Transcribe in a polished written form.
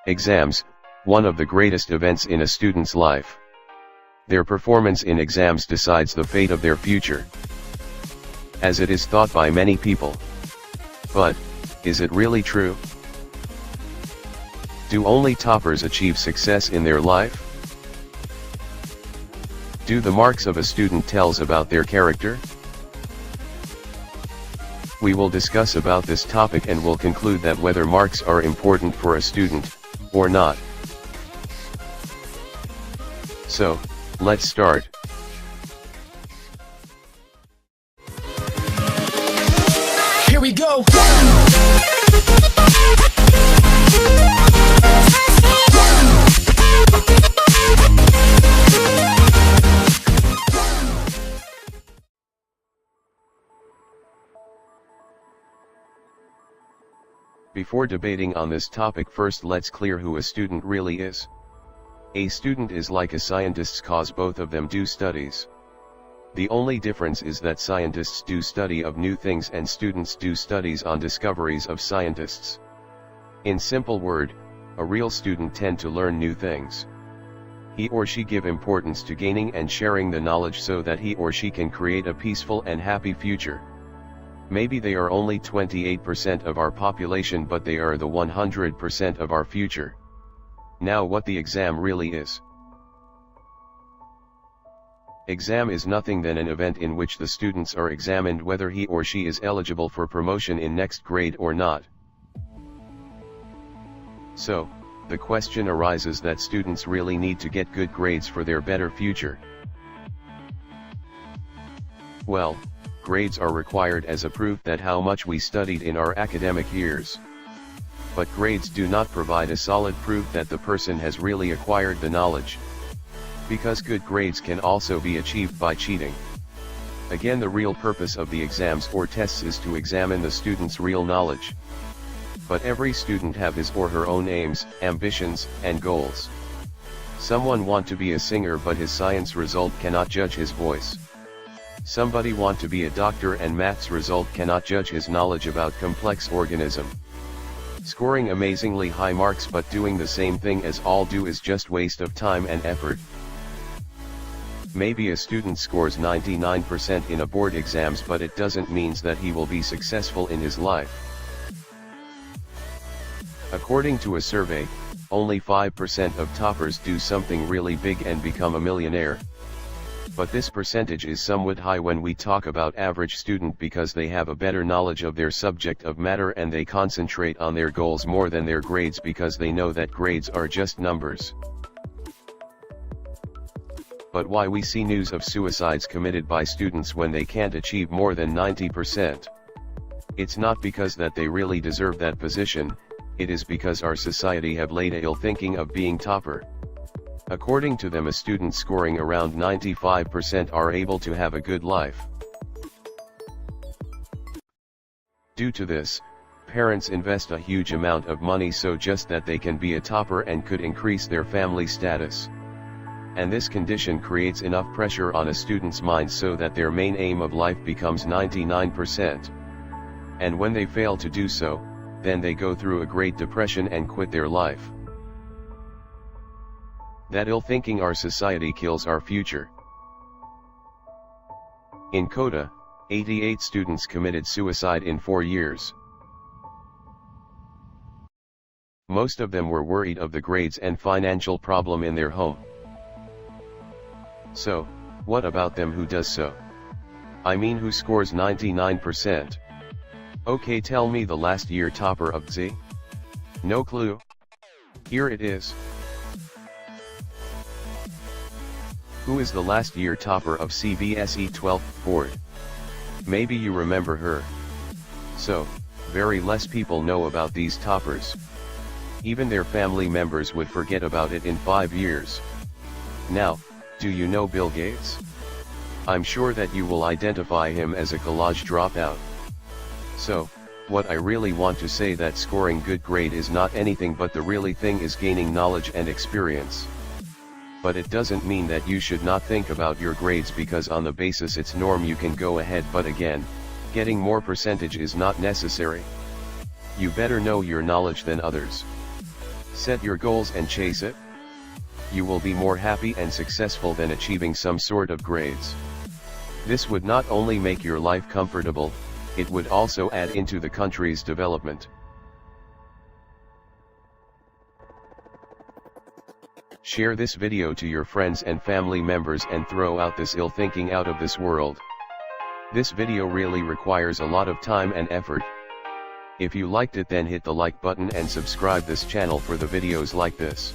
Exams, one of the greatest events in a student's life. Their performance in exams decides the fate of their future, as it is thought by many people. But, is it really true? Do only toppers achieve success in their life? Do the marks of a student tells about their character? We will discuss about this topic and will conclude that whether marks are important for a student, or not. So, let's start. Here we go. Before debating on this topic, first let's clear who a student really is. A student is like a scientist, cause both of them do studies. The only difference is that scientists do study of new things and students do studies on discoveries of scientists. In simple word, a real student tend to learn new things. He or she give importance to gaining and sharing the knowledge so that he or she can create a peaceful and happy future. Maybe they are only 28% of our population, but they are the 100% of our future. Now, what the exam really is. Exam is nothing than an event in which the students are examined whether he or she is eligible for promotion in next grade or not. So, the question arises that students really need to get good grades for their better future. Well, grades are required as a proof that how much we studied in our academic years. But grades do not provide a solid proof that the person has really acquired the knowledge. Because good grades can also be achieved by cheating. Again, the real purpose of the exams or tests is to examine the student's real knowledge. But every student have his or her own aims, ambitions, and goals. Someone want to be a singer, but his science result cannot judge his voice. Somebody want to be a doctor and maths result cannot judge his knowledge about complex organism. Scoring amazingly high marks but doing the same thing as all do is just waste of time and effort. Maybe a student scores 99% in a board exams, but it doesn't mean that he will be successful in his life. According to a survey, only 5% of toppers do something really big and become a millionaire. But this percentage is somewhat high when we talk about average student, because they have a better knowledge of their subject of matter and they concentrate on their goals more than their grades, because they know that grades are just numbers. But why we see news of suicides committed by students when they can't achieve more than 90%? It's not because that they really deserve that position, it is because our society have laid ill thinking of being topper. According to them, a student scoring around 95% are able to have a good life. Due to this, parents invest a huge amount of money so just that they can be a topper and could increase their family status. And this condition creates enough pressure on a student's mind so that their main aim of life becomes 99%. And when they fail to do so, then they go through a great depression and quit their life. That ill thinking our society kills our future. In Kota, 88 students committed suicide in 4 years. Most of them were worried of the grades and financial problem in their home. So, what about them who does so? I mean, who scores 99%? Okay, tell me the last year topper of Z? No clue? Here it is. Who is the last year topper of CBSE 12th board? Maybe you remember her. So, very less people know about these toppers. Even their family members would forget about it in 5 years. Now, do you know Bill Gates? I'm sure that you will identify him as a college dropout. So, what I really want to say that scoring good grade is not anything, but the really thing is gaining knowledge and experience. But it doesn't mean that you should not think about your grades, because on the basis it's norm you can go ahead, but again, getting more percentage is not necessary. You better know your knowledge than others. Set your goals and chase it. You will be more happy and successful than achieving some sort of grades. This would not only make your life comfortable, it would also add into the country's development. Share this video to your friends and family members and throw out this ill thinking out of this world. This video really requires a lot of time and effort. If you liked it, then hit the like button and subscribe this channel for the videos like this.